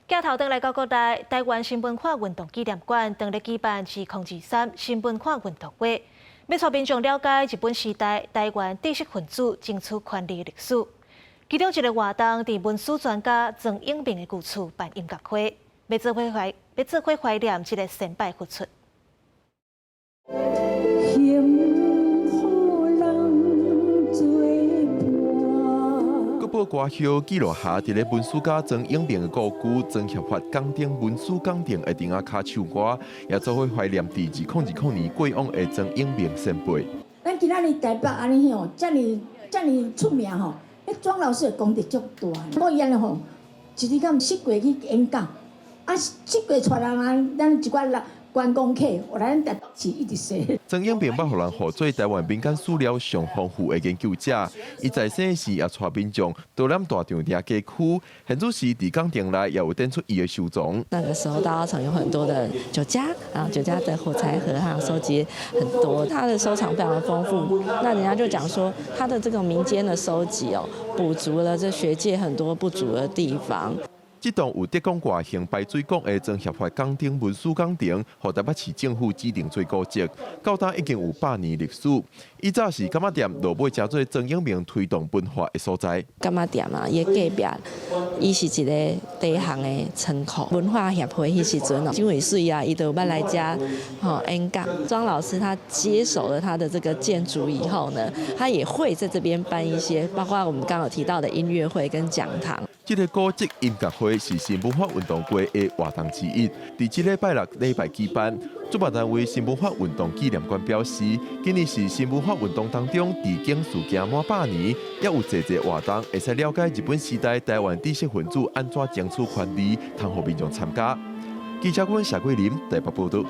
镜头转来到国内，台湾新文化运动纪念馆当日举办2023新文化运动会，要带民众了解日本时代台湾知识分子争取权利的历史。其中一个活动伫文史专家曾永明的故厝办音乐会，要做伙怀念这个先辈付出。 报歌后记录下伫咧文史家曾永明的故居，曾协发港町文史港町的顶下卡唱歌，也做伙怀念伫2020年过往的曾永明先辈。咱今仔日台北安尼吼，遮尔出名吼，迄庄老师的功德足大。我伊安尼吼，一日到7月去演讲，啊7月带人咱一寡人。 观光客，我来咱是一直说。曾永明捌互人号做台湾民间史料上丰富的研究者，伊在生时也带民众到咱大场町街区，现主时伫港町内也有展出伊的收藏。那个时候大稻埕有很多的酒家，酒家的火柴盒哈，收集很多，他的收藏非常的丰富。那人家就讲说，他的这个民间的收集哦，补足了这学界很多不足的地方。 这栋有德光外形排水管的曾协发港町文史港町，获台北市政府指定做古迹，到今已经有100年历史。以早是柑仔店落尾加做曾永明推动文化的所在。柑仔店啊，伊隔壁，伊是一个地行的仓库。文化协会迄时阵哦，金伟水啊，伊都捌来家演讲。庄老师他接手了他的这个建筑以后呢，他也会在这边办一些，包括我们刚有提到的音乐会跟讲堂。 这个古迹音乐会是新文化运动会的活动之一，伫这礼拜6礼拜举办。主办单位新文化运动纪念馆表示，今年是新文化运动当中致敬事件满100年，也有侪活动会使了解日本时代台湾知识分子安怎争取权利，通互民众参加。记者阮谢桂林台北报道。